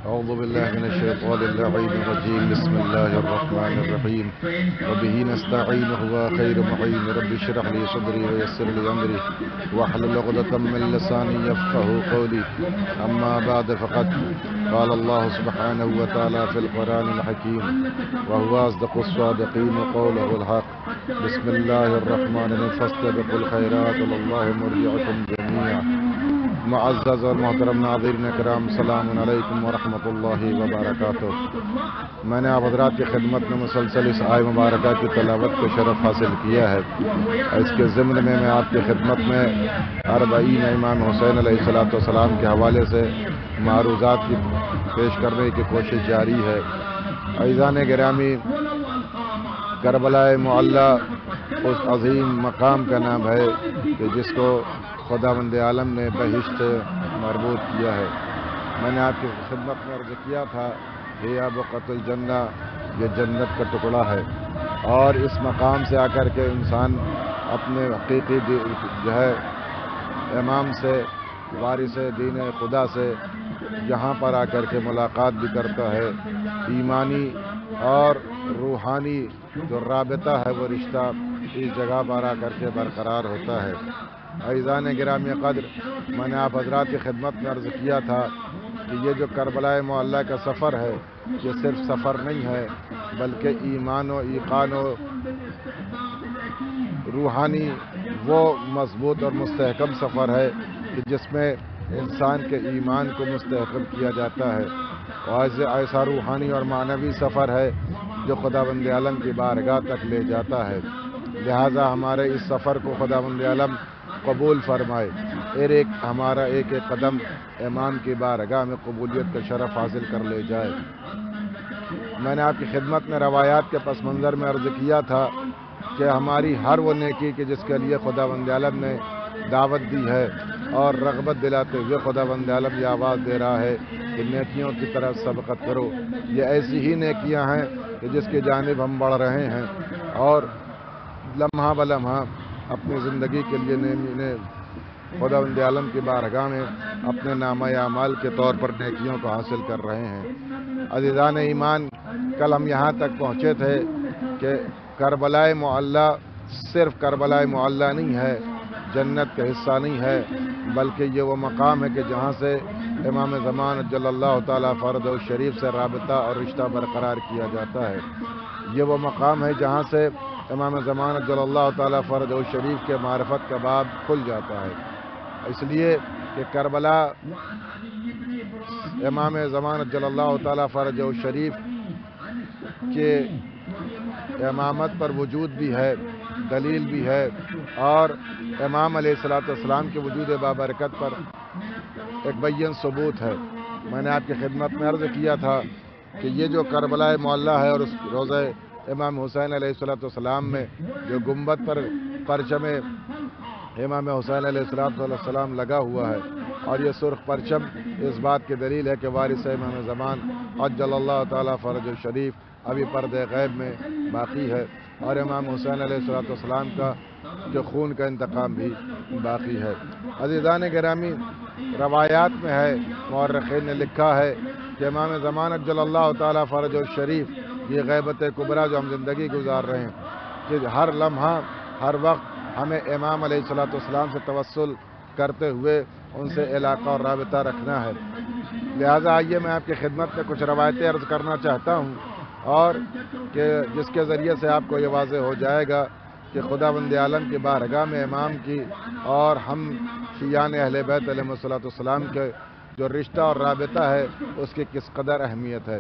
أعوذ بالله من الشيطان اللعين الرجيم. بسم الله الرحمن الرحيم. وبه نستعين هو خير معين. رب اشرح لي صدري ويسر لي أمري واحلل عقدة من لساني يفقهوا قولي. أما بعد فقد قال الله سبحانه وتعالى في القرآن الحكيم وهو أصدق الصادقين وقوله الحق. بسم الله الرحمن الرحيم. فاستبقوا الخيرات والله مرجعكم جميعا. معزز اور محترم ناظرین کرام، السلام علیکم ورحمۃ اللہ وبرکاتہ۔ میں نے آپ حضرات کی خدمت میں مسلسل اس آیہ مبارکہ کی تلاوت کو شرف حاصل کیا ہے۔ اس کے ضمن میں آپ کی خدمت میں 40 امام حسین علیہ السلام کے حوالے سے معروضات کی پیش کرنے کی کوشش جاری ہے۔ عزیزان گرامی، کربلا معلی اس عظیم مقام کا نام ہے کہ جس کو خداوند عالم نے بہشت مربوط کیا ہے۔ میں نے آپ کی خدمت میں عرض کیا تھا کہ بقعۃ الجنہ، یہ جنت کا ٹکڑا ہے، اور اس مقام سے آ کر کے انسان اپنے حقیقی جو ہے امام سے، وارث دین خدا سے یہاں پر آ کر کے ملاقات بھی کرتا ہے۔ ایمانی اور روحانی جو رابطہ ہے، وہ رشتہ اس جگہ پر آ کر کے برقرار ہوتا ہے۔ عزیزان گرامی قدر، میں نے آپ حضرات کی خدمت میں عرض کیا تھا کہ یہ جو کربلا معلی کا سفر ہے، یہ صرف سفر نہیں ہے، بلکہ ایمان و ایقان و روحانی وہ مضبوط اور مستحکم سفر ہے کہ جس میں انسان کے ایمان کو مستحکم کیا جاتا ہے، اور ایسا روحانی اور معنوی سفر ہے جو خداوند عالم کی بارگاہ تک لے جاتا ہے۔ لہٰذا ہمارے اس سفر کو خداوند عالم قبول فرمائے، ہمارا ایک ایک قدم امام کی بارگاہ میں قبولیت کا شرف حاصل کر لے جائے۔ میں نے آپ کی خدمت میں روایات کے پس منظر میں عرض کیا تھا کہ ہماری ہر وہ نیکی کہ جس کے لیے خداوند عالم نے دعوت دی ہے اور رغبت دلاتے ہوئے خداوند عالم یہ آواز دے رہا ہے کہ نیکیوں کی طرف سبقت کرو، یہ ایسی ہی نیکیاں ہیں کہ جس کی جانب ہم بڑھ رہے ہیں، اور لمحہ بلمحہ اپنی زندگی کے لیے خداوند عالم کی بارگاہ میں اپنے نامہ اعمال کے طور پر نیکیوں کو حاصل کر رہے ہیں۔ عزیزان ایمان، کل ہم یہاں تک پہنچے تھے کہ کربلا معلی صرف کربلا معلی نہیں ہے، جنت کا حصہ نہیں ہے، بلکہ یہ وہ مقام ہے کہ جہاں سے امام زمان جل اللہ تعالیٰ فرد شریف سے رابطہ اور رشتہ برقرار کیا جاتا ہے۔ یہ وہ مقام ہے جہاں سے امام زمان جل اللہ تعالیٰ فرد شریف کے معرفت کا باب کھل جاتا ہے۔ اس لیے کہ کربلا امام زمان جل اللہ تعالیٰ فرد شریف کے امامت پر وجود بھی ہے، دلیل بھی ہے، اور امام علیہ السلام کے وجود بابرکت پر ایک بین ثبوت ہے۔ میں نے آپ کی خدمت میں عرض کیا تھا کہ یہ جو کربلا معلی ہے اور اس روضہ امام حسین علیہ السلام میں جو گنبد پر پرچم امام حسین علیہ السلام لگا ہوا ہے، اور یہ سرخ پرچم اس بات کی دلیل ہے کہ وارث امام زمان عجل اللہ تعالیٰ فرج الشریف ابھی پردے غیب میں باقی ہے، اور امام حسین علیہ السلام کا جو خون کا انتقام بھی باقی ہے۔ عزیزان گرامی، روایات میں ہے، مورخین نے لکھا ہے کہ امام زمان عجل اللہ تعالیٰ فرج الشریف، یہ غیبت کبریٰ جو ہم زندگی گزار رہے ہیں، کہ ہر لمحہ ہر وقت ہمیں امام علیہ السلام سے توسل کرتے ہوئے ان سے علاقہ اور رابطہ رکھنا ہے۔ لہٰذا آئیے میں آپ کی خدمت میں کچھ روایتیں عرض کرنا چاہتا ہوں، اور کہ جس کے ذریعے سے آپ کو یہ واضح ہو جائے گا کہ خداوند عالم کی بارگاہ میں امام کی اور ہم شیعان اہل بیت علیہ السلام کے جو رشتہ اور رابطہ ہے اس کی کس قدر اہمیت ہے۔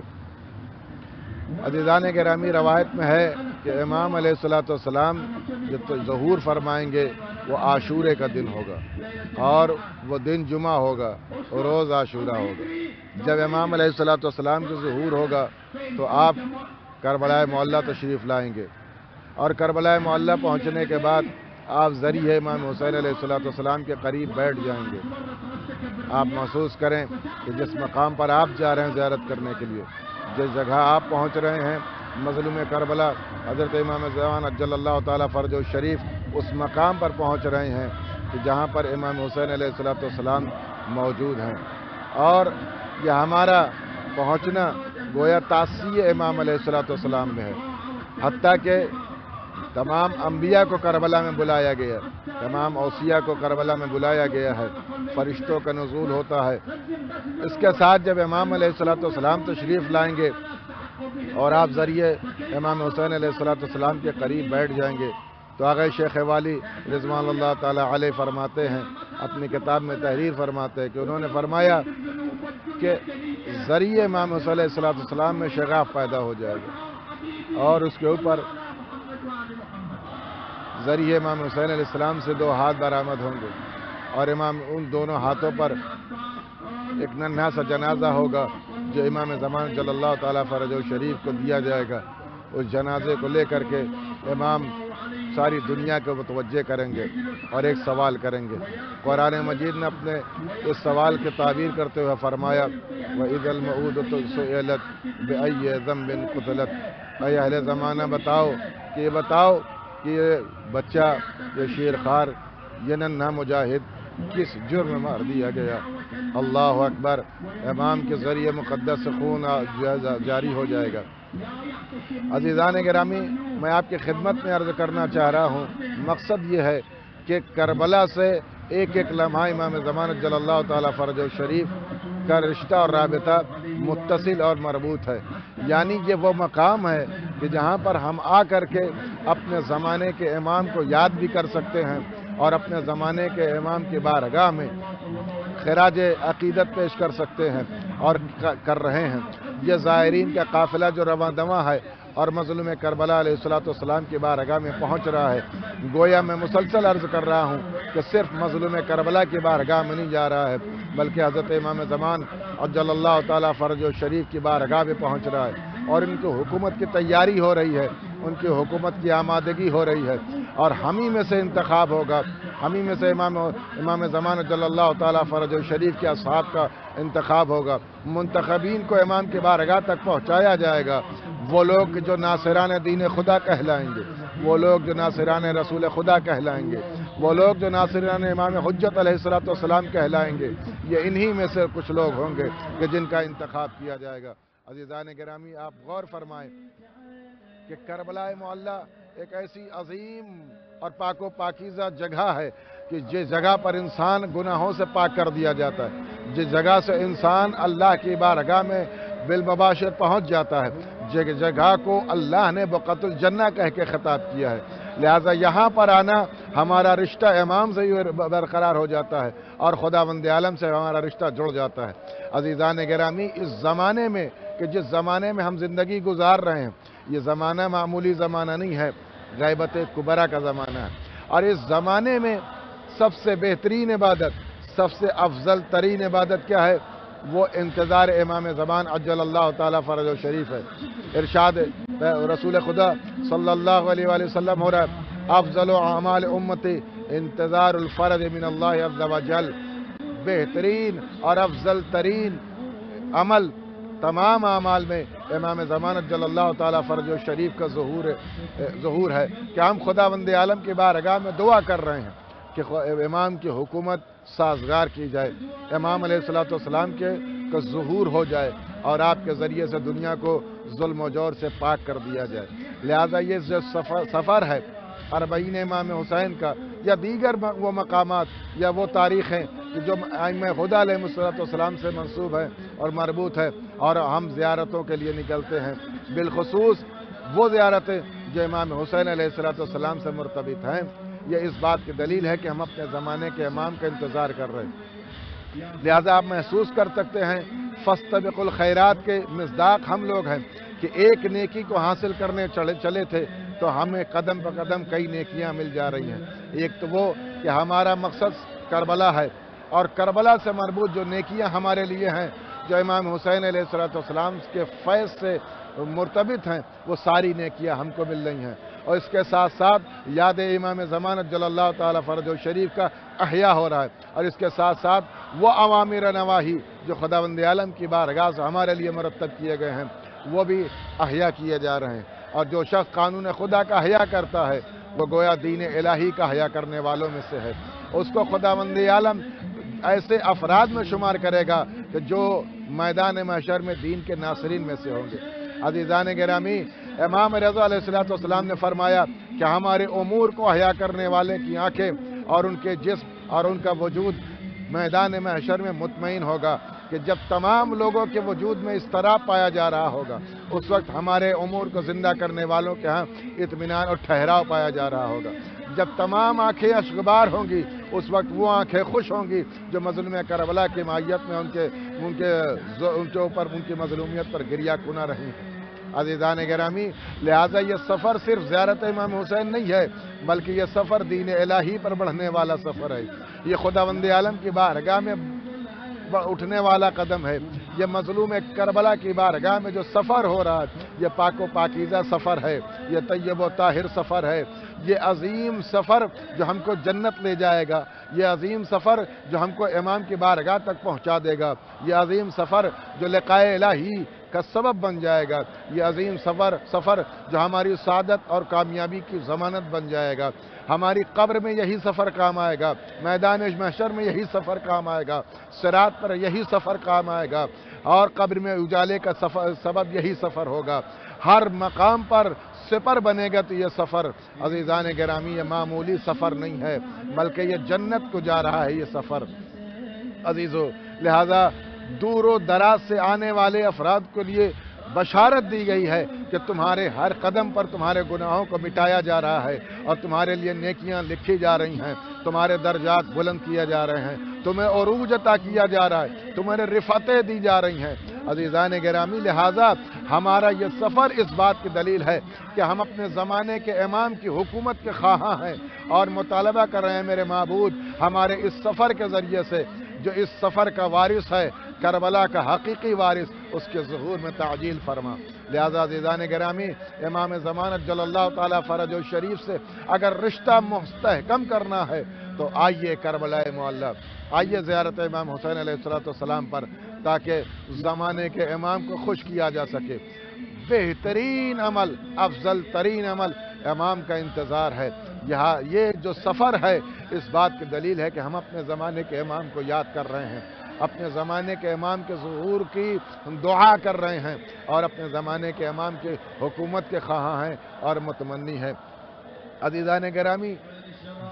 عزیزان گرامی، روایت میں ہے کہ امام علیہ السلام جو ظہور فرمائیں گے وہ عاشورے کا دن ہوگا، اور وہ دن جمعہ ہوگا، اور روز عاشورہ ہوگا۔ جب امام علیہ السلام کا ظہور ہوگا تو آپ کربلا معلی تشریف لائیں گے، اور کربلا معلی پہنچنے کے بعد آپ ذریعہ امام حسین علیہ السلام کے قریب بیٹھ جائیں گے۔ آپ محسوس کریں کہ جس مقام پر آپ جا رہے ہیں زیارت کرنے کے لیے، جس جگہ آپ پہنچ رہے ہیں، مظلوم کربلا حضرت امام زمان عجل اللہ تعالیٰ فرج الشریف اس مقام پر پہنچ رہے ہیں کہ جہاں پر امام حسین علیہ السلام موجود ہیں، اور یہ ہمارا پہنچنا گویا تاثیر امام علیہ السلام میں ہے، حتیٰ کہ تمام انبیاء کو کربلا میں بلایا گیا، تمام اوصیاء کو کربلا میں بلایا گیا ہے، فرشتوں کا نزول ہوتا ہے۔ اس کے ساتھ جب امام علیہ السلام تشریف لائیں گے اور آپ ذریعے امام حسین علیہ السلام کے قریب بیٹھ جائیں گے، تو آغا شیخ والی رضوان اللہ تعالی علیہ فرماتے ہیں، اپنی کتاب میں تحریر فرماتے ہیں کہ انہوں نے فرمایا کہ ذریعے امام حسین علیہ السلام میں شغاف پیدا ہو جائے گا، اور اس کے اوپر ذریعے امام حسین علیہ السلام سے 2 ہاتھ برآمد ہوں گے، اور امام ان دونوں ہاتھوں پر ایک ننھا سا جنازہ ہوگا جو امام زمان جل اللہ تعالیٰ فرجہ شریف کو دیا جائے گا۔ اس جنازے کو لے کر کے امام ساری دنیا کو متوجہ کریں گے اور ایک سوال کریں گے۔ قرآن مجید نے اپنے اس سوال کی تعبیر کرتے ہوئے فرمایا وَإِذَا الْمَوْءُودَةُ سُئِلَتْ بِأَيِّ ذَنبٍ قُتِلَتْ، اے اہل زمانہ بتاؤ کہ یہ بچہ، یہ شیرخوار، یہ ننھا مجاہد کس جرم میں مار دیا گیا۔ اللہ اکبر، امام کے ذریعے مقدس سے خون جاری ہو جائے گا۔ عزیزان گرامی، میں آپ کی خدمت میں عرض کرنا چاہ رہا ہوں، مقصد یہ ہے کہ کربلا سے ایک ایک لمحہ امام زمان جل اللہ تعالیٰ فرجہ شریف کا رشتہ اور رابطہ متصل اور مربوط ہے۔ یعنی یہ وہ مقام ہے کہ جہاں پر ہم آ کر کے اپنے زمانے کے امام کو یاد بھی کر سکتے ہیں اور اپنے زمانے کے امام کی بارگاہ میں خراج عقیدت پیش کر سکتے ہیں اور کر رہے ہیں۔ یہ زائرین کا قافلہ جو رواں دواں ہے اور مظلوم کربلا علیہ السلام کی بارگاہ میں پہنچ رہا ہے، گویا میں مسلسل عرض کر رہا ہوں کہ صرف مظلوم کربلا کی بارگاہ میں نہیں جا رہا ہے، بلکہ حضرت امام زمان عجل اللہ تعالیٰ فرج و شریف کی بارگاہ میں پہنچ رہا ہے، اور ان کی حکومت کی تیاری ہو رہی ہے، ان کی حکومت کی آمادگی ہو رہی ہے، اور ہم ہی میں سے انتخاب ہوگا، ہم ہی میں سے امام زمان جل اللہ تعالیٰ فرج و شریف کے اصحاب کا انتخاب ہوگا۔ منتخبین کو امام کی بارگاہ تک پہنچایا جائے گا، وہ لوگ جو ناصران دین خدا کہلائیں گے، وہ لوگ جو ناصران رسول خدا کہلائیں گے، وہ لوگ جو ناصران امام حجت علیہ السلام کہلائیں گے، یہ انہی میں سے کچھ لوگ ہوں گے کہ جن کا انتخاب کیا جائے گا۔ عزیزان گرامی، آپ غور فرمائیں کہ کربلا معلیٰ ایک ایسی عظیم اور پاک و پاکیزہ جگہ ہے کہ جس جگہ پر انسان گناہوں سے پاک کر دیا جاتا ہے، جس جگہ سے انسان اللہ کی بارگاہ میں بالمباشر پہنچ جاتا ہے، جس جگہ کو اللہ نے بقعۃ الجنہ کہہ کے خطاب کیا ہے۔ لہٰذا یہاں پر آنا ہمارا رشتہ امام سے برقرار ہو جاتا ہے اور خداوند عالم سے ہمارا رشتہ جڑ جاتا ہے۔ عزیزان گرامی، اس زمانے میں کہ جس زمانے میں ہم زندگی گزار رہے ہیں، یہ زمانہ معمولی زمانہ نہیں ہے، غیبت کبریٰ کا زمانہ ہے، اور اس زمانے میں سب سے بہترین عبادت، سب سے افضل ترین عبادت کیا ہے؟ وہ انتظار امام زمان عجل اللہ تعالیٰ فرج و شریف ہے۔ ارشاد رسول خدا صلی اللہ علیہ وآلہ وسلم ہو رہا ہے، افضل اعمال امتی انتظار الفرج من اللہ عز و جل، بہترین اور افضل ترین عمل تمام اعمال میں امام زمان عجل اللہ تعالیٰ فرج و شریف کا ظہور ہے کہ ہم خداوند عالم کی بارگاہ میں دعا کر رہے ہیں کہ امام کی حکومت سازگار کی جائے، امام علیہ السلام کے ظہور ہو جائے اور آپ کے ذریعے سے دنیا کو ظلم و جور سے پاک کر دیا جائے۔ لہٰذا یہ جو سفر ہے اربعین امام حسین کا، یا دیگر وہ مقامات یا وہ تاریخیں کہ جو ائمہ خدا علیہ السلام سے منسوب ہے اور مربوط ہے اور ہم زیارتوں کے لیے نکلتے ہیں، بالخصوص وہ زیارتیں جو امام حسین علیہ السلام سے مرتبط ہیں، یہ اس بات کی دلیل ہے کہ ہم اپنے زمانے کے امام کا انتظار کر رہے ہیں۔ لہٰذا آپ محسوس کر سکتے ہیں فاستبقوا الخیرات کے مصداق ہم لوگ ہیں کہ ایک نیکی کو حاصل کرنے چلے تھے تو ہمیں قدم پہ قدم کئی نیکیاں مل جا رہی ہیں۔ ایک تو وہ کہ ہمارا مقصد کربلا ہے، اور کربلا سے مربوط جو نیکیاں ہمارے لیے ہیں جو امام حسین علیہ السلام کے فیض سے مرتبط ہیں، وہ ساری نیکیاں ہم کو مل رہی ہیں، اور اس کے ساتھ ساتھ یاد امام زمان جل اللہ تعالیٰ فرج و شریف کا احیاء ہو رہا ہے، اور اس کے ساتھ ساتھ وہ اوامر نواہی جو خداوند عالم کی بارگاہ سے ہمارے لیے مرتب کیے گئے ہیں وہ بھی احیاء کیے جا رہے ہیں۔ اور جو شخص قانون خدا کا احیاء کرتا ہے وہ گویا دین الہی کا احیاء کرنے والوں میں سے ہے، اس کو خداوند عالم ایسے افراد میں شمار کرے گا کہ جو میدان محشر میں دین کے ناصرین میں سے ہوں گے۔ عزیزان گرامی، امام رضا علیہ السلام نے فرمایا کہ ہمارے امور کو احیا کرنے والے کی آنکھیں اور ان کے جسم اور ان کا وجود میدان محشر میں مطمئن ہوگا کہ جب تمام لوگوں کے وجود میں اضطراب پایا جا رہا ہوگا، اس وقت ہمارے امور کو زندہ کرنے والوں کے ہاں اطمینان اور ٹھہراؤ پایا جا رہا ہوگا۔ جب تمام آنکھیں اشکبار ہوں گی، اس وقت وہ آنکھیں خوش ہوں گی جو مظلوم کربلا کی معیت میں ان کے اوپر ان کی مظلومیت پر گریہ کنا رہی ہیں۔ عزیزان گرامی، لہٰذا یہ سفر صرف زیارت امام حسین نہیں ہے، بلکہ یہ سفر دین الہی پر بڑھنے والا سفر ہے۔ یہ خداوند عالم کی بارگاہ میں اٹھنے والا قدم ہے۔ یہ مظلوم کربلا کی بارگاہ میں جو سفر ہو رہا ہے، یہ پاک و پاکیزہ سفر ہے، یہ طیب و طاہر سفر ہے، یہ عظیم سفر جو ہم کو جنت لے جائے گا، یہ عظیم سفر جو ہم کو امام کی بارگاہ تک پہنچا دے گا، یہ عظیم سفر جو لقائے الہی کا سبب بن جائے گا، یہ عظیم سفر جو ہماری سعادت اور کامیابی کی ضمانت بن جائے گا۔ ہماری قبر میں یہی سفر کام آئے گا، میدان محشر میں یہی سفر کام آئے گا، صراط پر یہی سفر کام آئے گا، اور قبر میں اجالے کا سبب یہی سفر ہوگا۔ ہر مقام پر سپر بنے گا تو یہ سفر عزیزان گرامی یہ معمولی سفر نہیں ہے، بلکہ یہ جنت کو جا رہا ہے یہ سفر عزیزو۔ لہذا دور و دراز سے آنے والے افراد کے لیے بشارت دی گئی ہے کہ تمہارے ہر قدم پر تمہارے گناہوں کو مٹایا جا رہا ہے اور تمہارے لیے نیکیاں لکھی جا رہی ہیں، تمہارے درجات بلند کیے جا رہے ہیں، تمہیں عروج عطا کیا جا رہا ہے، تمہیں رفعتیں دی جا رہی ہیں عزیزان گرامی۔ لہٰذا ہمارا یہ سفر اس بات کی دلیل ہے کہ ہم اپنے زمانے کے امام کی حکومت کے خواہاں ہیں اور مطالبہ کر رہے ہیں میرے معبود ہمارے اس سفر کے ذریعے سے جو اس سفر کا وارث ہے، کربلا کا حقیقی وارث، اس کے ظہور میں تعجیل فرما۔ لہذا عزیزان گرامی، امام زمانت جل اللہ تعالیٰ فرج و شریف سے اگر رشتہ مستحکم کرنا ہے تو آئیے کربلا معلی، آئیے زیارت امام حسین علیہ السلام پر، تاکہ زمانے کے امام کو خوش کیا جا سکے۔ بہترین عمل، افضل ترین عمل امام کا انتظار ہے۔ یہ جو سفر ہے اس بات کی دلیل ہے کہ ہم اپنے زمانے کے امام کو یاد کر رہے ہیں، اپنے زمانے کے امام کے ظہور کی دعا کر رہے ہیں اور اپنے زمانے کے امام کی حکومت کے خواہاں ہیں اور متمنی ہیں۔ عزیزان گرامی،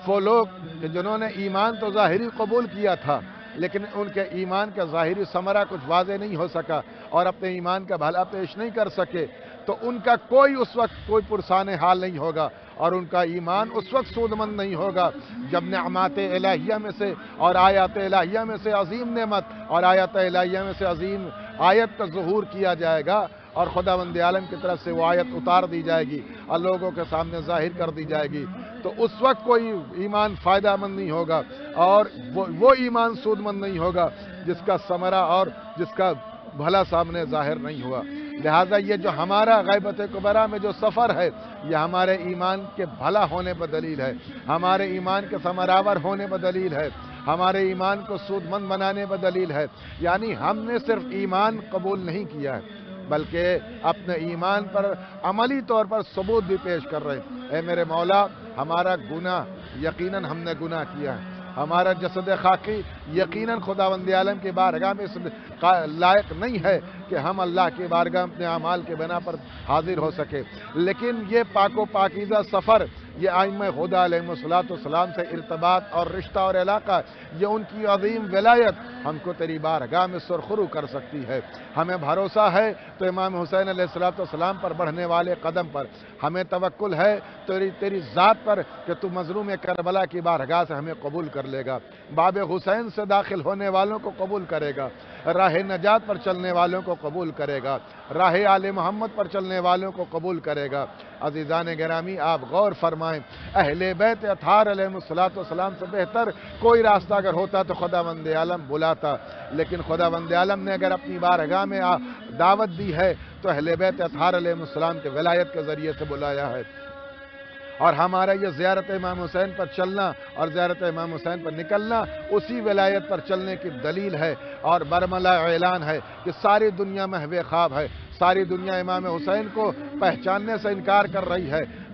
وہ لوگ جنہوں نے ایمان تو ظاہری قبول کیا تھا لیکن ان کے ایمان کا ظاہری ثمرہ کچھ واضح نہیں ہو سکا اور اپنے ایمان کا بھلا پیش نہیں کر سکے، تو ان کا کوئی اس وقت کوئی پرسان حال نہیں ہوگا اور ان کا ایمان اس وقت سودمند نہیں ہوگا جب نعمات الہیہ میں سے اور آیات الہیہ میں سے عظیم نعمت اور آیات الہیہ میں سے عظیم آیت کا ظہور کیا جائے گا اور خداوند عالم کی طرف سے وہ آیت اتار دی جائے گی اور لوگوں کے سامنے ظاہر کر دی جائے گی، تو اس وقت کوئی ایمان فائدہ مند نہیں ہوگا اور وہ ایمان سود مند نہیں ہوگا جس کا ثمرہ اور جس کا بھلا سامنے ظاہر نہیں ہوا۔ لہٰذا یہ جو ہمارا غیبت کبریٰ میں جو سفر ہے یہ ہمارے ایمان کے بھلا ہونے پر دلیل ہے، ہمارے ایمان کے ثمراور ہونے پر دلیل ہے، ہمارے ایمان کو سود مند بنانے پر دلیل ہے۔ یعنی ہم نے صرف ایمان قبول نہیں کیا ہے بلکہ اپنے ایمان پر عملی طور پر ثبوت بھی پیش کر رہے ہیں۔ اے میرے مولا، ہمارا گناہ یقیناً ہم نے گناہ کیا ہے، ہمارا جسد خاکی یقیناً خداوند عالم کی بارگاہ میں اس لائق نہیں ہے کہ ہم اللہ کی بارگاہ اپنے اعمال کے بنا پر حاضر ہو سکے، لیکن یہ پاک و پاکیزہ سفر، یہ ائمہ خدا علیہ السلام سے ارتباط اور رشتہ اور علاقہ، یہ ان کی عظیم ولایت ہم کو تیری بارگاہ میں سرخرو کر سکتی ہے۔ ہمیں بھروسہ ہے تو امام حسین علیہ السلام پر بڑھنے والے قدم پر، ہمیں توکل ہے تیری ذات پر کہ تو مظلوم کربلا کی بارگاہ سے ہمیں قبول کر لے گا، باب حسین سے داخل ہونے والوں کو قبول کرے گا، راہ نجات پر چلنے والوں کو قبول کرے گا، راہ آل محمد پر چلنے والوں کو قبول کرے گا۔ عزیزان گرامی، آپ غور فرمائیں، اہل بیت اطہار علیہ السلام سے بہتر کوئی راستہ اگر ہوتا تو خداوند عالم بلاتا، لیکن خداوند عالم نے اگر اپنی بارگاہ میں دعوت دی ہے تو اہل بیت اطہار علیہ السلام کے ولایت کے ذریعے سے بلایا ہے، اور ہمارا یہ زیارت امام حسین پر چلنا اور زیارت امام حسین پر نکلنا اسی ولایت پر چلنے کی دلیل ہے اور برملا اعلان ہے کہ ساری دنیا محو خواب ہے، ساری دنیا امام حسین کو پہچاننے سے انکار کر رہی ہے،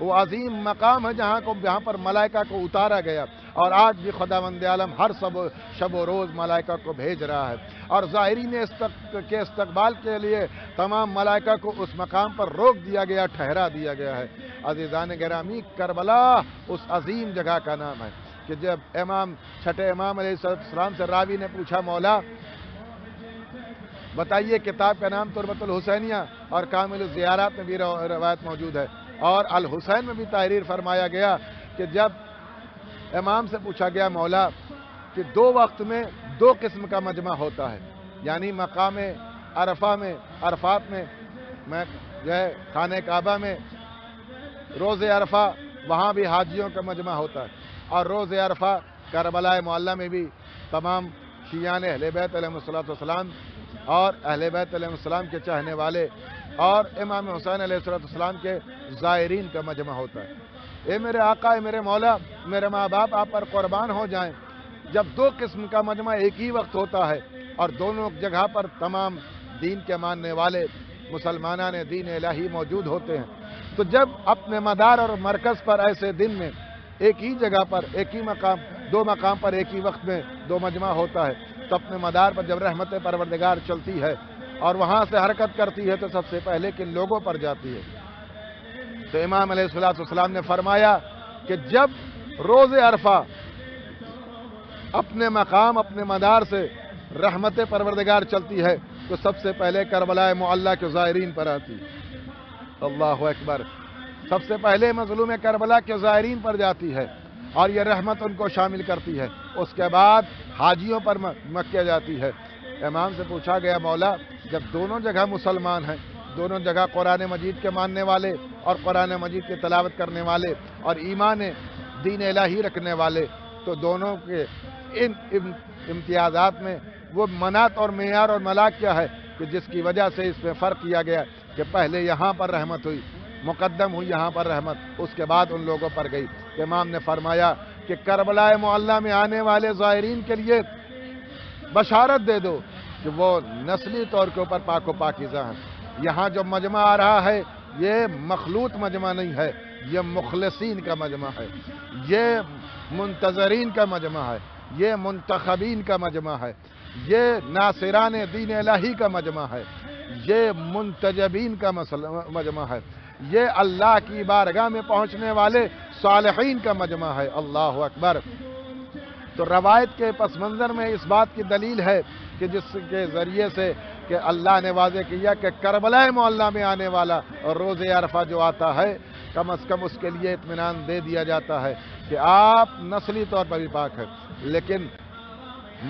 وہ عظیم مقام ہے جہاں پر ملائکہ کو اتارا گیا، اور آج بھی خداوند عالم ہر شب و روز ملائکہ کو بھیج رہا ہے، اور زائرین کے استقبال کے لیے تمام ملائکہ کو اس مقام پر روک دیا گیا، ٹھہرا دیا گیا ہے۔ عزیزان گرامی، کربلا اس عظیم جگہ کا نام ہے کہ جب چھٹے امام علیہ السلام سے راوی نے پوچھا، مولا بتائیے، کتاب کا نام تربۃ الحسینیہ اور کامل الزیارات میں بھی روایت موجود ہے، اور الحسین میں بھی تحریر فرمایا گیا کہ جب امام سے پوچھا گیا، مولا کہ 2 وقت میں 2 قسم کا مجمع ہوتا ہے، یعنی مقام عرفات میں جو ہے خانہ کعبہ میں روز عرفہ، وہاں بھی حاجیوں کا مجمع ہوتا ہے، اور روز عرفہ کربلا معلیٰ میں بھی تمام شیعان اہل بیت علیہ السلام اور اہل بیت علیہ السلام کے چاہنے والے اور امام حسین علیہ السلام کے زائرین کا مجمع ہوتا ہے۔ اے میرے آقا، اے میرے مولا، میرے ماں باپ آپ پر قربان ہو جائیں، جب 2 قسم کا مجمع ایک ہی وقت ہوتا ہے اور دونوں جگہ پر تمام دین کے ماننے والے مسلمانان دین الہی موجود ہوتے ہیں، تو جب اپنے مدار اور مرکز پر ایسے دن میں ایک ہی جگہ پر ایک ہی مقام 2 مقام پر ایک ہی وقت میں 2 مجمع ہوتا ہے، تو اپنے مدار پر جب رحمت پروردگار چلتی ہے اور وہاں سے حرکت کرتی ہے تو سب سے پہلے کن لوگوں پر جاتی ہے؟ تو امام علیہ السلام نے فرمایا کہ جب روز عرفہ اپنے مقام اپنے مدار سے رحمت پروردگار چلتی ہے تو سب سے پہلے کربلا معلیٰ کے زائرین پر آتی ہے۔ اللہ اکبر! سب سے پہلے مظلوم کربلا کے زائرین پر جاتی ہے اور یہ رحمت ان کو شامل کرتی ہے، اس کے بعد حاجیوں پر مکہ جاتی ہے۔ امام سے پوچھا گیا، مولا جب دونوں جگہ مسلمان ہیں، دونوں جگہ قرآن مجید کے ماننے والے اور قرآن مجید کی تلاوت کرنے والے اور ایمان دین الہی رکھنے والے، تو دونوں کے ان امتیازات میں وہ منات اور معیار اور ملاک کیا ہے کہ جس کی وجہ سے اس میں فرق کیا گیا کہ پہلے یہاں پر رحمت ہوئی، مقدم ہوئی یہاں پر رحمت، اس کے بعد ان لوگوں پر گئی۔ امام نے فرمایا کہ کربلا معلیٰ میں آنے والے زائرین کے لیے بشارت دے دو کہ وہ نسلی طور کے اوپر پاک و پاکیزہ ہیں۔ یہاں جو مجمع آ رہا ہے یہ مخلوط مجمع نہیں ہے، یہ مخلصین کا مجمع ہے، یہ منتظرین کا مجمع ہے، یہ منتخبین کا مجمع ہے، یہ ناصران دین الہی کا مجمع ہے، یہ منتجبین کا مجمع ہے، یہ اللہ کی بارگاہ میں پہنچنے والے صالحین کا مجمع ہے۔ اللہ اکبر! تو روایت کے پس منظر میں اس بات کی دلیل ہے کہ جس کے ذریعے سے کہ اللہ نے واضح کیا کہ کربلا معلیٰ میں آنے والا اور روز عرفہ جو آتا ہے، کم از کم اس کے لیے اطمینان دے دیا جاتا ہے کہ آپ نسلی طور پر بھی پاک ہیں، لیکن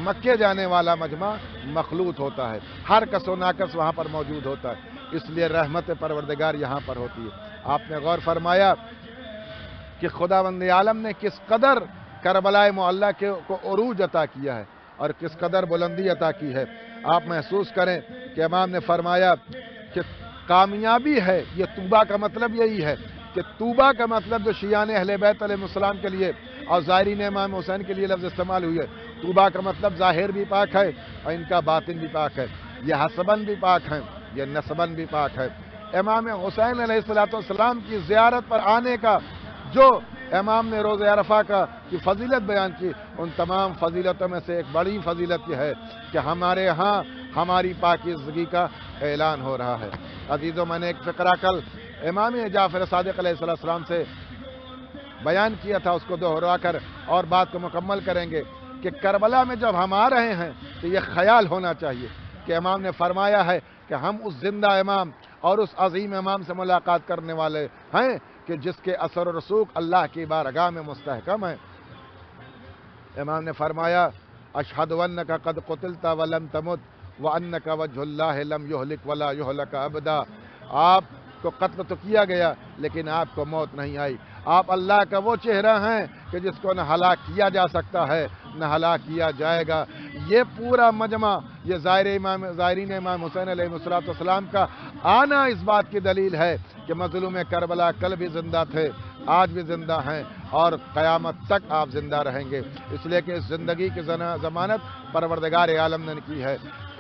مکے جانے والا مجمع مخلوط ہوتا ہے، ہر کس و ناکس وہاں پر موجود ہوتا ہے، اس لیے رحمت پروردگار یہاں پر ہوتی ہے۔ آپ نے غور فرمایا کہ خداوند عالم نے کس قدر کربلا معلیٰ کو عروج عطا کیا ہے اور کس قدر بلندی عطا کی ہے۔ آپ محسوس کریں کہ امام نے فرمایا کہ کامیابی ہے، یہ طوبہ کا مطلب یہی ہے کہ طوبہ کا مطلب جو شیعان اہل بیت علیہ السلام کے لیے اور زائرین امام حسین کے لیے لفظ استعمال ہوئی ہے، طوبہ کا مطلب ظاہر بھی پاک ہے اور ان کا باطن بھی پاک ہے، یہ حسباً بھی پاک ہیں، یہ نسباً بھی پاک ہے۔ امام حسین علیہ السلام کی زیارت پر آنے کا جو امام نے روز عرفہ کی فضیلت بیان کی، ان تمام فضیلتوں میں سے ایک بڑی فضیلت یہ ہے کہ ہمارے ہاں ہماری پاکیزگی کا اعلان ہو رہا ہے۔ عزیزوں، میں نے ایک فقرہ کل امام جعفر صادق علیہ السلام سے بیان کیا تھا، اس کو دوہرا کر اور بات کو مکمل کریں گے کہ کربلا میں جب ہم آ رہے ہیں تو یہ خیال ہونا چاہیے کہ امام نے فرمایا ہے کہ ہم اس زندہ امام اور اس عظیم امام سے ملاقات کرنے والے ہیں کہ جس کے اثر و رسوخ اللہ کی بارگاہ میں مستحکم ہے۔ امام نے فرمایا، اشہد انک قد قتلت ولم تمت وانک وجہ اللہ لم یہلک ولا یہلک ابدا۔ آپ کو قتل تو کیا گیا لیکن آپ کو موت نہیں آئی، آپ اللہ کا وہ چہرہ ہیں کہ جس کو نہ ہلاک کیا جا سکتا ہے نہ ہلاک کیا جائے گا۔ یہ پورا مجمع، یہ زائرین امام حسین علیہ السلام کا آنا اس بات کی دلیل ہے کہ مظلوم کربلا کل بھی زندہ تھے، آج بھی زندہ ہیں اور قیامت تک آپ زندہ رہیں گے، اس لیے کہ اس زندگی کی ضمانت پروردگار عالم نے کی ہے۔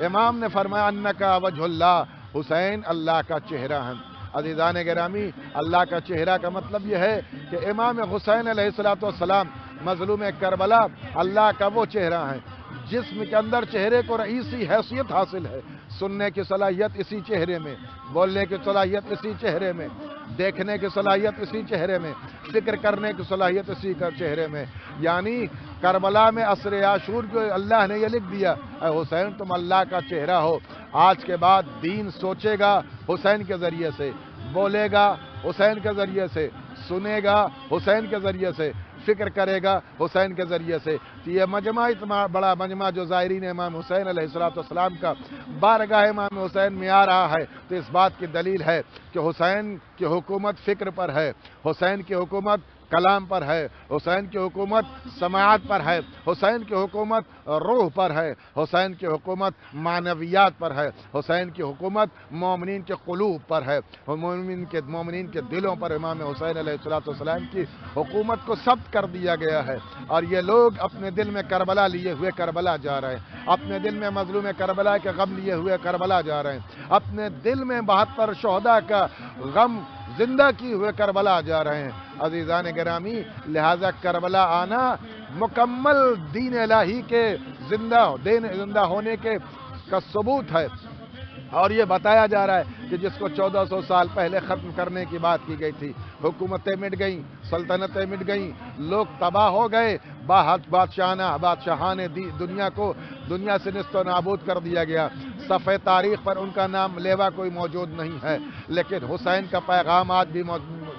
امام نے فرمایا انکا وجہ اللہ، حسین اللہ کا چہرہ ہیں۔ عزیزان گرامی، اللہ کا چہرہ کا مطلب یہ ہے کہ امام حسین علیہ السلام مظلوم کربلا اللہ کا وہ چہرہ ہے جسم کے اندر چہرے کو رئیسی حیثیت حاصل ہے۔ سننے کی صلاحیت اسی چہرے میں، بولنے کی صلاحیت اسی چہرے میں، دیکھنے کی صلاحیت اسی چہرے میں، فکر کرنے کی صلاحیت اسی چہرے میں۔ یعنی کربلا میں عصر عاشور جو اللہ نے یہ لکھ دیا، اے حسین تم اللہ کا چہرہ ہو۔ آج کے بعد دین سوچے گا حسین کے ذریعے سے، بولے گا حسین کے ذریعے سے، سنے گا حسین کے ذریعے سے، فکر کرے گا حسین کے ذریعے سے۔ یہ مجمع اتنا بڑا مجمع جو زائرین امام حسین علیہ السلام کا بارگاہ امام حسین میں آ رہا ہے، تو اس بات کی دلیل ہے کہ حسین کی حکومت فکر پر ہے، حسین کی حکومت کلام پر ہے، حسین کی حکومت سماعت پر ہے، حسین کی حکومت روح پر ہے، حسین کی حکومت معنویات پر ہے، حسین کی حکومت مومنین کے قلوب پر ہے، مومنین کے دلوں پر امام حسین علیہ السلام کی حکومت کو ثبت کر دیا گیا ہے۔ اور یہ لوگ اپنے دل میں کربلا لیے ہوئے کربلا جا رہے ہیں، اپنے دل میں مظلوم کربلا کے غم لیے ہوئے کربلا جا رہے ہیں، اپنے دل میں 72 شہداء کا غم زندہ کی ہوئے کربلا جا رہے ہیں۔ عزیزان گرامی، لہذا کربلا آنا مکمل دین الہی کے زندہ ہونے کا ثبوت ہے۔ اور یہ بتایا جا رہا ہے کہ جس کو 1400 سال پہلے ختم کرنے کی بات کی گئی تھی، حکومتیں مٹ گئیں، سلطنتیں مٹ گئیں، لوگ تباہ ہو گئے، بادشاہان دنیا سے نست و نابود کر دیا گیا، صفحہ تاریخ پر ان کا نام لیوا کوئی موجود نہیں ہے، لیکن حسین کا پیغام آج بھی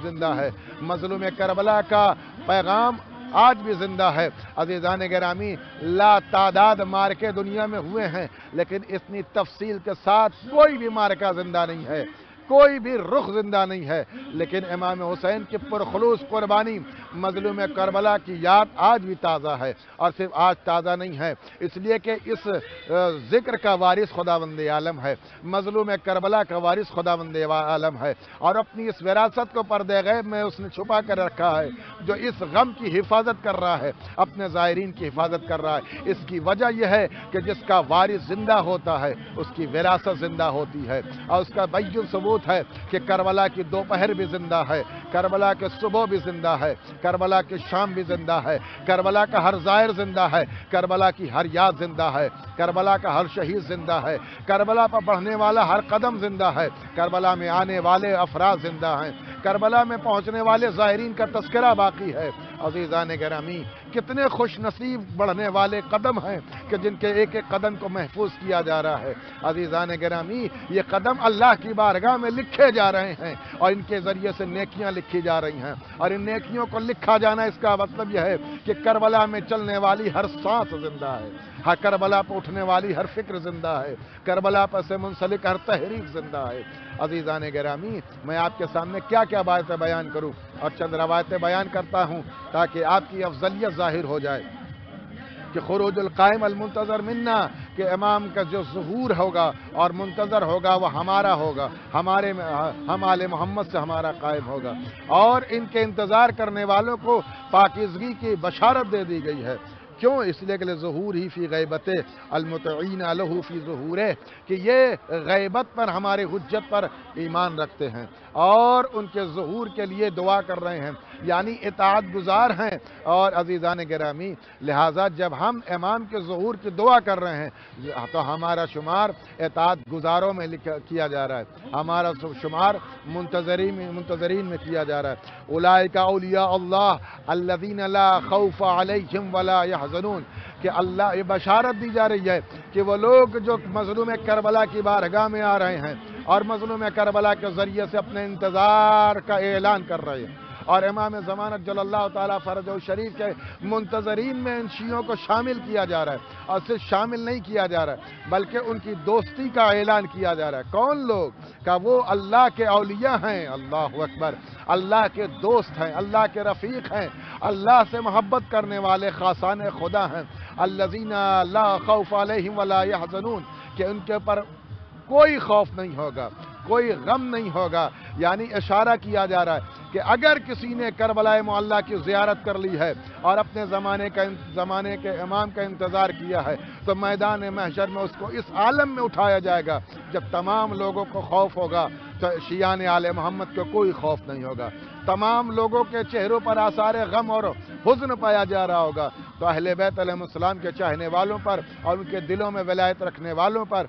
زندہ ہے، مظلوم کربلا کا پیغام آج بھی زندہ ہے۔ عزیزان گرامی، لا تعداد معرکے دنیا میں ہوئے ہیں، لیکن اتنی تفصیل کے ساتھ کوئی بھی معرکہ زندہ نہیں ہے، کوئی بھی رخ زندہ نہیں ہے، لیکن امام حسین کی پرخلوص قربانی مظلوم کربلا کی یاد آج بھی تازہ ہے، اور صرف آج تازہ نہیں ہے، اس لیے کہ اس ذکر کا وارث خداوند عالم ہے، مظلوم کربلا کا وارث خداوند عالم ہے، اور اپنی اس وراثت کو پردہ غیب میں اس نے چھپا کر رکھا ہے، جو اس غم کی حفاظت کر رہا ہے، اپنے زائرین کی حفاظت کر رہا ہے۔ اس کی وجہ یہ ہے کہ جس کا وارث زندہ ہوتا ہے اس کی وراثت زندہ ہوتی ہے، اور اس کا بین ثبوت ہے کہ کربلا کی دوپہر بھی زندہ ہے، کربلا کے صبح بھی زندہ ہے، کربلا کی شام بھی زندہ ہے، کربلا کا ہر زائر زندہ ہے، کربلا کی ہر یاد زندہ ہے، کربلا کا ہر شہید زندہ ہے، کربلا پر بڑھنے والا ہر قدم زندہ ہے، کربلا میں آنے والے افراد زندہ ہیں، کربلا میں پہنچنے والے زائرین کا تذکرہ باقی ہے۔ عزیزان گرامی، کتنے خوش نصیب بڑھنے والے قدم ہیں کہ جن کے ایک ایک قدم کو محفوظ کیا جا رہا ہے۔ عزیزان گرامی، یہ قدم اللہ کی بارگاہ میں لکھے جا رہے ہیں، اور ان کے ذریعے سے نیکیاں لکھی جا رہی ہیں، اور ان نیکیوں کو لکھا جانا اس کا مطلب یہ ہے کہ کربلا میں چلنے والی ہر سانس زندہ ہے، ہر کربلا پر اٹھنے والی ہر فکر زندہ ہے، کربلا پر سے منسلک ہر تحریک زندہ ہے۔ عزیزان گرامی، میں آپ کے سامنے کیا کیا باتیں بیان کروں، اور چند روایتیں بیان کرتا ہوں تاکہ آپ کی افضلیت ظاہر ہو جائے کہ خروج القائم المنتظر منا، کہ امام کا جو ظہور ہوگا اور منتظر ہوگا وہ ہمارا ہوگا، ہم آل محمد سے ہمارا قائم ہوگا، اور ان کے انتظار کرنے والوں کو پاکیزگی کی بشارت دے دی گئی ہے۔ کیوں؟ اس لیے کہ ظہور ہی فی غیبت المطعین لہ فی ظہورہ، کہ یہ غیبت پر ہمارے حجت پر ایمان رکھتے ہیں اور ان کے ظہور کے لیے دعا کر رہے ہیں، یعنی اطاعت گزار ہیں۔ اور عزیزان گرامی، لہٰذا جب ہم امام کے ظہور کی دعا کر رہے ہیں تو ہمارا شمار اطاعت گزاروں میں کیا جا رہا ہے، ہمارا شمار منتظرین میں کیا جا رہا ہے۔ اولئک اولیاء اللہ الذین لا خوف علیہم ولا یحزنون، کہ اللہ یہ بشارت دی جا رہی ہے کہ وہ لوگ جو مظلوم کربلا کی بارگاہ میں آ رہے ہیں اور مظلوم کربلا کے ذریعے سے اپنے انتظار کا اعلان کر رہے ہیں، اور امام زمانت جل اللہ تعالیٰ فرجہ شریف کے منتظرین میں ان شیعوں کو شامل کیا جا رہا ہے، اور صرف شامل نہیں کیا جا رہا ہے بلکہ ان کی دوستی کا اعلان کیا جا رہا ہے۔ کون لوگ؟ کہ وہ اللہ کے اولیاء ہیں، اللہ اکبر، اللہ کے دوست ہیں، اللہ کے رفیق ہیں، اللہ سے محبت کرنے والے خاصان خدا ہیں، الذین لا خوف علیہم ولا یحزنون، کہ ان کے اوپر کوئی خوف نہیں ہوگا، کوئی غم نہیں ہوگا، یعنی اشارہ کیا جا رہا ہے کہ اگر کسی نے کربلا معلیٰ کی زیارت کر لی ہے اور اپنے زمانے کے امام کا انتظار کیا ہے تو میدان محشر میں اس کو اس عالم میں اٹھایا جائے گا جب تمام لوگوں کو خوف ہوگا، تو شیعان آل محمد کو کوئی خوف نہیں ہوگا، تمام لوگوں کے چہروں پر آثار غم اور حزن پایا جا رہا ہوگا، تو اہل بیت علیہ السلام کے چاہنے والوں پر اور ان کے دلوں میں ولایت رکھنے والوں پر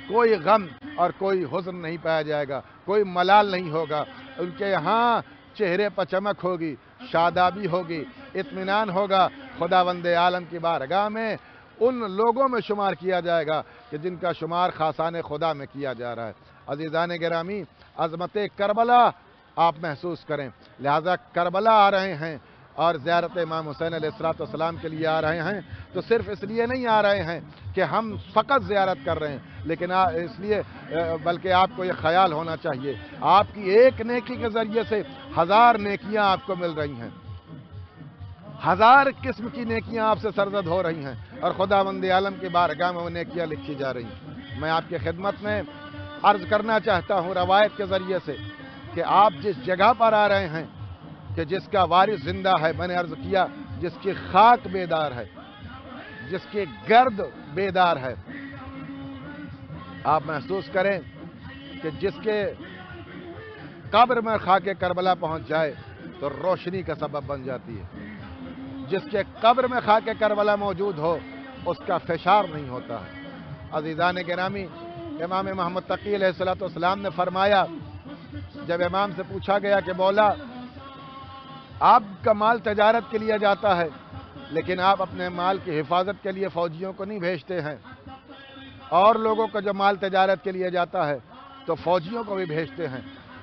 کوئی غم اور کوئی حزن نہیں پایا جائے گا، کوئی ملال نہیں ہوگا، ان کے یہاں چہرے پر چمک ہوگی، شادابی ہوگی، اطمینان ہوگا۔ خداوند عالم کی بارگاہ میں ان لوگوں میں شمار کیا جائے گا کہ جن کا شمار خاصان خدا میں کیا جا رہا ہے۔ عزیزان گرامی، عظمت کربلا آپ محسوس کریں، لہذا کربلا آ رہے ہیں اور زیارت امام حسین علیہ السلام کے لیے آ رہے ہیں تو صرف اس لیے نہیں آ رہے ہیں کہ ہم فقط زیارت کر رہے ہیں، لیکن اس لیے بلکہ آپ کو یہ خیال ہونا چاہیے آپ کی ایک نیکی کے ذریعے سے 1000 نیکیاں آپ کو مل رہی ہیں، 1000 قسم کی نیکیاں آپ سے سرزد ہو رہی ہیں اور خداوند عالم کی بارگاہ میں وہ نیکیاں لکھی جا رہی ہیں۔ میں آپ کی خدمت میں عرض کرنا چاہتا ہوں روایت کے ذریعے سے کہ آپ جس جگہ پر آ رہے ہیں کہ جس کا وارث زندہ ہے، میں نے عرض کیا جس کی خاک بیدار ہے، جس کی گرد بیدار ہے، آپ محسوس کریں کہ جس کے قبر میں خاک کربلا پہنچ جائے تو روشنی کا سبب بن جاتی ہے، جس کے قبر میں خاک کربلا موجود ہو اس کا فشار نہیں ہوتا ہے۔ عزیزان گرامی، امام محمد تقی علیہ السلام نے فرمایا، جب امام سے پوچھا گیا کہ مولا آپ کا مال تجارت کے لیے جاتا ہے لیکن آپ اپنے مال کی حفاظت کے لیے فوجیوں کو نہیں بھیجتے ہیں، اور لوگوں کا جو مال تجارت کے لیے جاتا ہے تو فوجیوں کو بھی بھیجتے ہیں،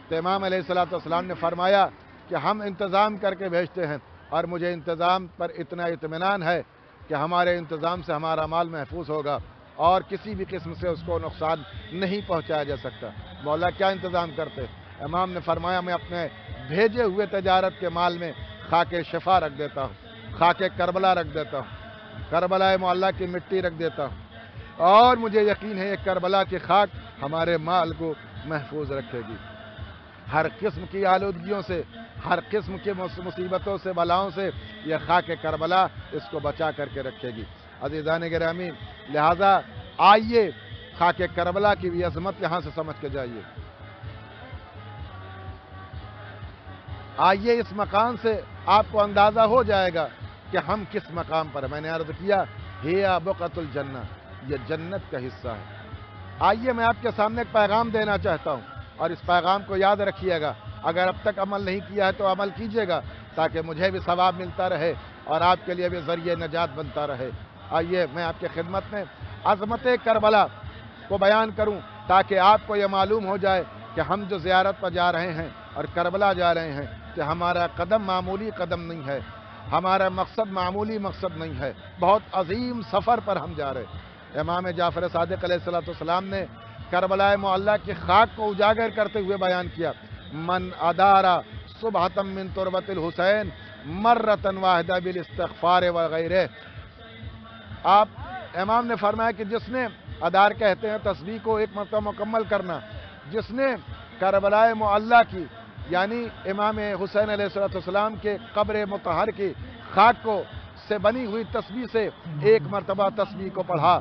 تو امام علیہ السلام نے فرمایا کہ ہم انتظام کر کے بھیجتے ہیں اور مجھے انتظام پر اتنا اطمینان ہے کہ ہمارے انتظام سے ہمارا مال محفوظ ہوگا اور کسی بھی قسم سے اس کو نقصان نہیں پہنچایا جا سکتا۔ مولا کیا انتظام کرتے؟ امام نے فرمایا میں اپنے بھیجے ہوئے تجارت کے مال میں خاک شفا رکھ دیتا ہوں، خاک کربلا رکھ دیتا ہوں، کربلا معلیٰ کی مٹی رکھ دیتا ہوں، اور مجھے یقین ہے یہ کربلا کی خاک ہمارے مال کو محفوظ رکھے گی، ہر قسم کی آلودگیوں سے، ہر قسم کی مصیبتوں سے، بلاؤں سے یہ خاک کربلا اس کو بچا کر کے رکھے گی۔ عزیزان گرامی، لہذا آئیے خاک کربلا کی بھی عظمت یہاں سے سمجھ کے جائیے، آئیے اس مقام سے آپ کو اندازہ ہو جائے گا کہ ہم کس مقام پر ہیں۔ میں نے عرض کیا ہِیَ بُقعۃُ الجنہ، یہ جنت کا حصہ ہے۔ آئیے میں آپ کے سامنے ایک پیغام دینا چاہتا ہوں اور اس پیغام کو یاد رکھیے گا، اگر اب تک عمل نہیں کیا ہے تو عمل کیجیے گا تاکہ مجھے بھی ثواب ملتا رہے اور آپ کے لیے بھی ذریعہ نجات بنتا رہے۔ آئیے میں آپ کی خدمت میں عظمت کربلا کو بیان کروں تاکہ آپ کو یہ معلوم ہو جائے کہ ہم جو زیارت پر جا رہے ہیں اور کربلا جا رہے ہیں کہ ہمارا قدم معمولی قدم نہیں ہے، ہمارا مقصد معمولی مقصد نہیں ہے، بہت عظیم سفر پر ہم جا رہے ہیں۔ امام جعفر صادق علیہ السلام نے کربلا معلیٰ کی خاک کو اجاگر کرتے ہوئے بیان کیا، من ادارا صبحۃ من تربۃ الحسین مرۃ واحدہ بالاستغفار وغیرہ۔ آپ امام نے فرمایا کہ جس نے ادار کہتے ہیں تسبیح کو ایک مرتبہ مکمل کرنا، جس نے کربلا معلیٰ کی یعنی امام حسین علیہ السلام کے قبر مطہر کی خاک کو سے بنی ہوئی تسبیح سے ایک مرتبہ تسبیح کو پڑھا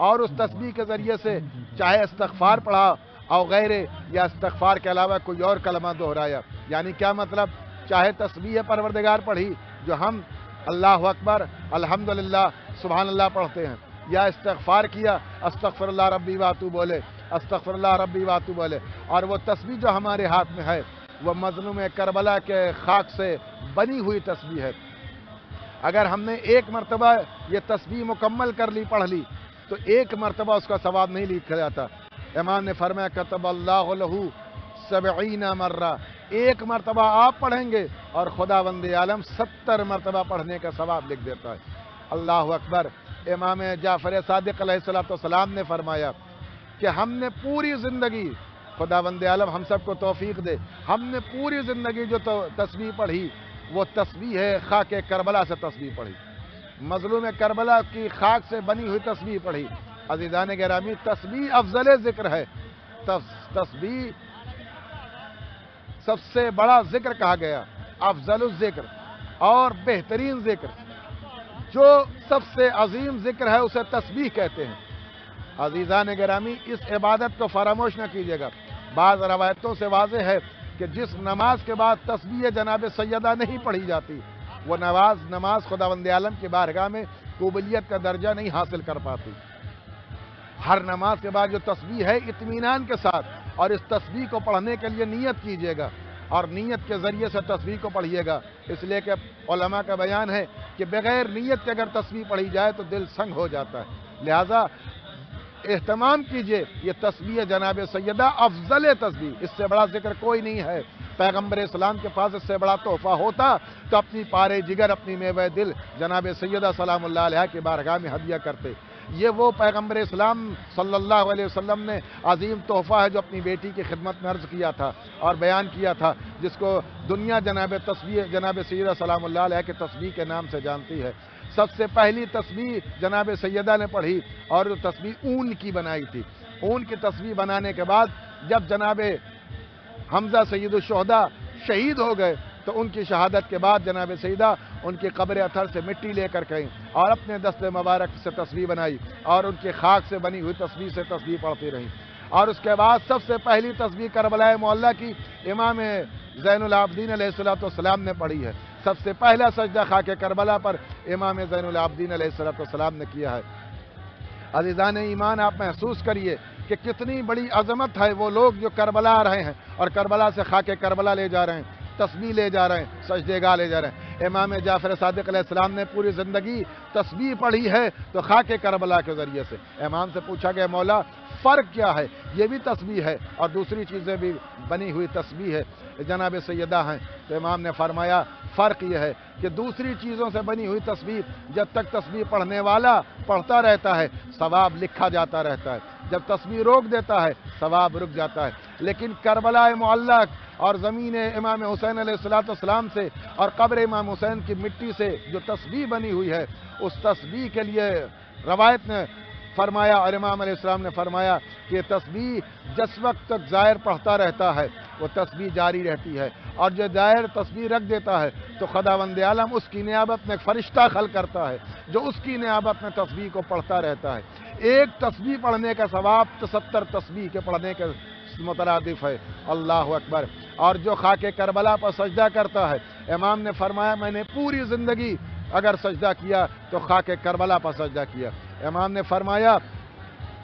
اور اس تسبیح کے ذریعے سے چاہے استغفار پڑھا اور غیرے یا استغفار کے علاوہ کوئی اور کلمہ دہرایا، یعنی کیا مطلب، چاہے تسبیح پروردگار پڑھی جو ہم اللہ اکبر الحمدللہ سبحان اللہ پڑھتے ہیں، یا استغفار کیا استغفر اللہ ربی واتوب بولے، استغفر اللہ ربی واتوب بولے، اور وہ تسبیح جو ہمارے ہاتھ میں ہے وہ مظلوم کربلا کے خاک سے بنی ہوئی تسبیح ہے۔ اگر ہم نے ایک مرتبہ یہ تسبیح مکمل کر لی، پڑھ لی، تو ایک مرتبہ اس کا ثواب نہیں لکھا جاتا۔ امام نے فرمایا کتب اللہ لہ 70 مرہ، ایک مرتبہ آپ پڑھیں گے اور خداوند عالم 70 مرتبہ پڑھنے کا ثواب لکھ دیتا ہے۔ اللہ اکبر۔ امام جعفر صادق علیہ السلام نے فرمایا کہ ہم نے پوری زندگی، خداوند عالم ہم سب کو توفیق دے، ہم نے پوری زندگی جو تسبیح پڑھی وہ تسبیح ہے خاک کربلا سے تسبیح پڑھی، مظلوم کربلا کی خاک سے بنی ہوئی تسبیح پڑھی۔ عزیزان گرامی، تسبیح افضل ذکر ہے، تسبیح سب سے بڑا ذکر کہا گیا، افضل الذکر اور بہترین ذکر، جو سب سے عظیم ذکر ہے اسے تسبیح کہتے ہیں۔ عزیزان گرامی، اس عبادت کو فراموش نہ کیجیے گا۔ بعض روایتوں سے واضح ہے کہ جس نماز کے بعد تسبیح جناب سیدہ نہیں پڑھی جاتی، وہ نماز خداوند عالم کی بارگاہ میں قبولیت کا درجہ نہیں حاصل کر پاتی۔ ہر نماز کے بعد جو تسبیح ہے اطمینان کے ساتھ، اور اس تسبیح کو پڑھنے کے لیے نیت کیجیے گا، اور نیت کے ذریعے سے تسبیح کو پڑھیے گا۔ اس لیے کہ علماء کا بیان ہے کہ بغیر نیت کے اگر تسبیح پڑھی جائے تو دل سنگ ہو جاتا ہے۔ لہذا اہتمام کیجئے، یہ تسبیح جناب سیدہ افضل تسبیح، اس سے بڑا ذکر کوئی نہیں ہے۔ پیغمبر اسلام کے پاس اس سے بڑا تحفہ ہوتا تو اپنی پارے جگر، اپنی میوہ دل جناب سیدہ سلام اللہ علیہ کی بارگاہ میں ہدیہ کرتے۔ یہ وہ پیغمبر اسلام صلی اللہ علیہ وسلم نے عظیم تحفہ ہے جو اپنی بیٹی کی خدمت میں عرض کیا تھا اور بیان کیا تھا، جس کو دنیا جناب سیدہ سلام اللہ علیہ کے تسبیح کے نام سے جانتی ہے۔ سب سے پہلی تسبیح جناب سیدہ نے پڑھی، اور جو تسبیح اون کی بنائی تھی۔ اون کی تسبیح بنانے کے بعد جب جناب حمزہ سید الشہداء شہید ہو گئے تو ان کی شہادت کے بعد جناب سیدہ ان کی قبر اطہر سے مٹی لے کر گئیں اور اپنے دست مبارک سے تسبیح بنائی، اور ان کی خاک سے بنی ہوئی تسبیح سے تسبیح پڑھتی رہیں۔ اور اس کے بعد سب سے پہلی تسبیح کربلا معلیٰ کی امام زین العابدین علیہ السلام نے پڑھی ہے۔ سب سے پہلا سجدہ خاک کربلا پر امام زین العابدین علیہ السلام نے کیا ہے۔ عزیزان ایمان، آپ محسوس کریے کہ کتنی بڑی عظمت ہے وہ لوگ جو کربلا آ رہے ہیں اور کربلا سے خاک کربلا لے جا رہے ہیں، تسبیح لے جا رہے ہیں، سجدے گاہ لے جا رہے ہیں۔ امام جعفر صادق علیہ السلام نے پوری زندگی تسبیح پڑھی ہے تو خاک کربلا کے ذریعے سے۔ امام سے پوچھا گیا مولا فرق کیا ہے؟ یہ بھی تسبیح ہے اور دوسری چیزیں بھی بنی ہوئی تسبیح ہے، جناب سیدہ ہیں۔ تو امام نے فرمایا فرق یہ ہے کہ دوسری چیزوں سے بنی ہوئی تسبیح جب تک تسبیح پڑھنے والا پڑھتا رہتا ہے ثواب لکھا جاتا رہتا ہے، جب تسبیح روک دیتا ہے ثواب رک جاتا ہے۔ لیکن کربلا معلیٰ اور زمین امام حسین علیہ السلام سے اور قبر امام حسین کی مٹی سے جو تسبیح بنی ہوئی ہے، اس تسبیح کے لیے روایت نے فرمایا اور امام علیہ السلام نے فرمایا کہ یہ تسبیح جس وقت تک زائر پڑھتا رہتا ہے وہ تسبیح جاری رہتی ہے، اور جو زائر تسبیح رکھ دیتا ہے تو خداوند عالم اس کی نیابت میں ایک فرشتہ خل کرتا ہے جو اس کی نیابت میں تسبیح کو پڑھتا رہتا ہے۔ ایک تسبیح پڑھنے کا ثواب 73 تسبیح کے پڑھنے کے مترادف ہے۔ اللہ اکبر۔ اور جو خاک کربلا پر سجدہ کرتا ہے، امام نے فرمایا میں نے پوری زندگی اگر سجدہ کیا تو خاک کربلا پر سجدہ کیا۔ امام نے فرمایا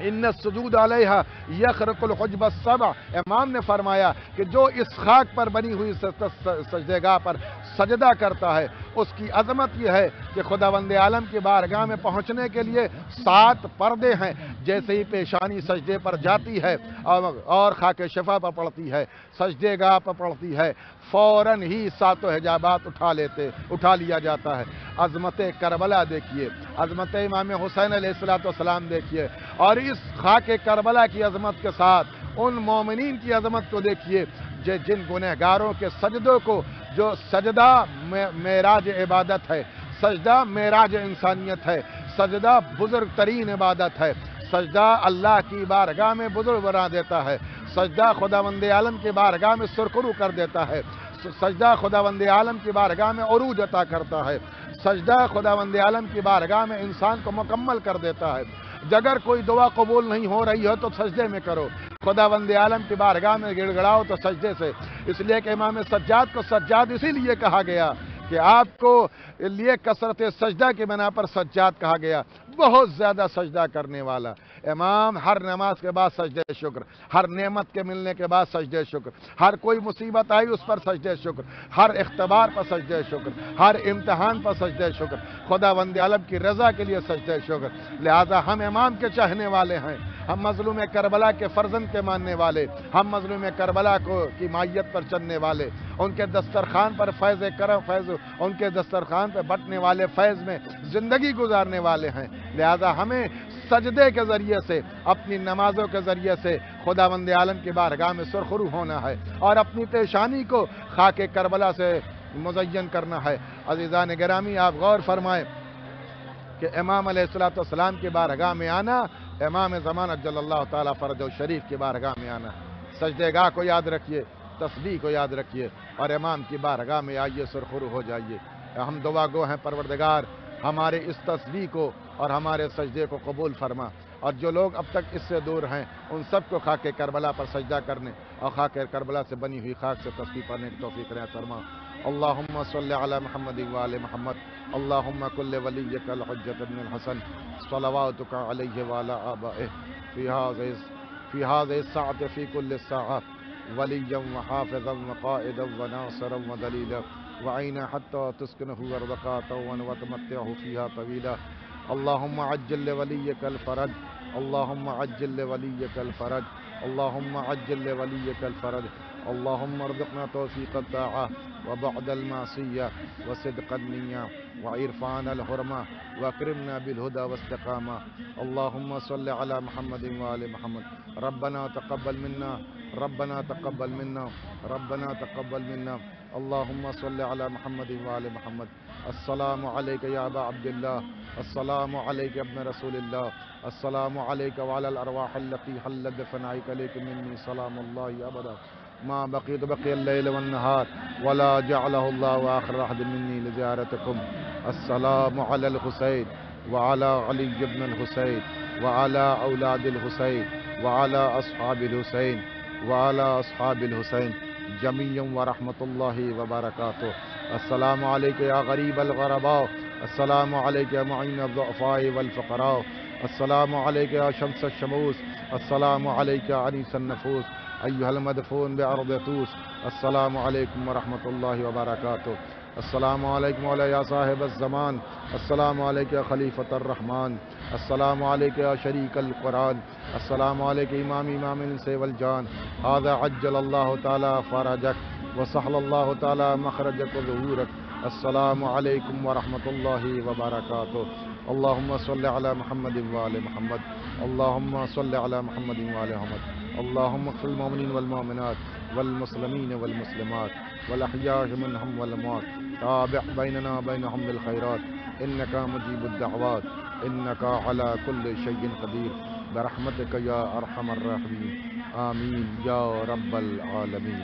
ان السجود علیہا یخرق الحجب السبع، امام نے فرمایا کہ جو اس خاک پر بنی ہوئی سجدہ گاہ پر سجدہ کرتا ہے اس کی عظمت یہ ہے کہ خداوند عالم کی بارگاہ میں پہنچنے کے لیے 7 پردے ہیں۔ جیسے ہی پیشانی سجدے پر جاتی ہے اور خاک شفا پر پڑتی ہے، سجدے گاہ پر پڑتی ہے، فوراً ہی 7 حجابات اٹھا لیا جاتا ہے۔ عظمت کربلا دیکھیے، عظمت امام حسین علیہ السلام دیکھیے، اور اس خاک کربلا کی عظمت کے ساتھ ان مومنین کی عظمت کو دیکھیے جن گنہگاروں کے سجدوں کو، جو سجدہ معراج عبادت ہے، سجدہ معراج انسانیت ہے، سجدہ بزرگ ترین عبادت ہے، سجدہ اللہ کی بارگاہ میں بزرگ بنا دیتا ہے، سجدہ خداوند عالم کی بارگاہ میں سرخرو کر دیتا ہے، سجدہ خداوند عالم کی بارگاہ میں عروج عطا کرتا ہے، سجدہ خداوند عالم کی بارگاہ میں انسان کو مکمل کر دیتا ہے۔ اگر کوئی دعا قبول نہیں ہو رہی ہو تو سجدے میں کرو، خداوند عالم کی بارگاہ میں گڑ گڑاؤ تو سجدے سے۔ اس لیے کہ امام سجاد کو سجاد اسی لیے کہا گیا کہ آپ کو لیے کثرت سجدہ کی بنا پر سجاد کہا گیا، بہت زیادہ سجدہ کرنے والا۔ امام ہر نماز کے بعد سجدہ شکر، ہر نعمت کے ملنے کے بعد سجدہ شکر، ہر کوئی مصیبت آئی اس پر سجدہ شکر، ہر اختبار پر سجدہ شکر، ہر امتحان پر سجدہ شکر، خداوند عالم کی رضا کے لیے سجدہ شکر۔ لہذا ہم امام کے چاہنے والے ہیں، ہم مظلوم کربلا کے فرزند کے ماننے والے، ہم مظلوم کربلا کی مائیت پر چلنے والے، ان کے دسترخوان پر فیض کرم، ان کے دسترخوان پر بٹنے والے فیض میں زندگی گزارنے والے ہیں۔ لہذا ہمیں سجدے کے ذریعے سے، اپنی نمازوں کے ذریعے سے خداوند عالم کی بارگاہ میں سرخرو ہونا ہے اور اپنی پیشانی کو خاک کربلا سے مزین کرنا ہے۔ عزیزان گرامی، آپ غور فرمائیں کہ امام علیہ السلام کی بارگاہ میں آنا، امام زمان اجل اللہ تعالیٰ فرجہ شریف کی بارگاہ میں آنا۔ سجدے گاہ کو یاد رکھیے، تسبیح کو یاد رکھیے اور امام کی بارگاہ میں آئیے، سرخرو ہو جائیے۔ ہم دعا گو ہیں پروردگار ہمارے اس تسبیح کو اور ہمارے سجدے کو قبول فرما، اور جو لوگ اب تک اس سے دور ہیں ان سب کو خاک کربلا پر سجدہ کرنے اور خاک کربلا سے بنی ہوئی خاک سے تسبیح پڑھنے کی توفیق عطا فرما۔ اللہم صلی علی محمد وآل محمد، اللہم کل ولیک الحجۃ بن الحسن صلواتک علیہ وعلی آبائہ فی هذه الساعة في كل الساعات وليا وحافظا وقائدا وناصرا ودليلا وعينا حتى تسكنه أرضك طوعا وتمتعه فيها طويلا. اللهم عجل لوليك الفرج، اللهم عجل لوليك الفرج، اللهم عجل لوليك الفرج. اللهم ارزقنا توفيق الطاعة وبعد المعصية وصدق النية وعرفان الحرمة واكرمنا بالهدى واستقامة. اللهم صل على محمد وآل محمد. ربنا تقبل منا، ربنا تقبل منا، ربنا تقبل منا. اللهم صل على محمد وآل محمد. السلام عليك يا أبا عبد الله، السلام عليك يا ابن رسول الله، السلام عليك وعلى الأرواح التي حلت بفنائك عليك مني سلام الله أبدا ما بقي الليل والنهار ولا جعله الله آخر أحد مني لزيارتكم. السلام على الحسين وعلى علي بن الحسين وعلى أولاد الحسين وعلى أصحاب الحسين وعلى أصحاب الحسين جميعا ورحمة الله وبركاته. السلام عليك يا غريب الغرباء، السلام عليك يا معين الضعفاء والفقراء، السلام عليك يا شمس الشموس، السلام عليك يا أنيس النفوس أيها المدفون بأرض طوس. السلام عليكم ورحمة الله وبركاته. السلام عليكم وعلى يا صاحب الزمان، السلام عليك يا خليفة الرحمن، السلام عليك يا شريك القرآن، السلام عليك إمام الإنس والجان. هذا عجل الله تعالى فرجك وسهل الله تعالى مخرجك وظهورك. السلام عليكم ورحمة الله وبركاته. اللهم صل على محمد وآل محمد، اللهم صل على محمد وآل محمد. اللهم اغفر للمؤمنين والمؤمنات والمسلمين والمسلمات والأحياء منهم والأموات. تابع بيننا وبينهم بالخيرات إنك مجيب الدعوات إنك على كل شيء قدير برحمتك يا أرحم الراحمين. آمين يا رب العالمين.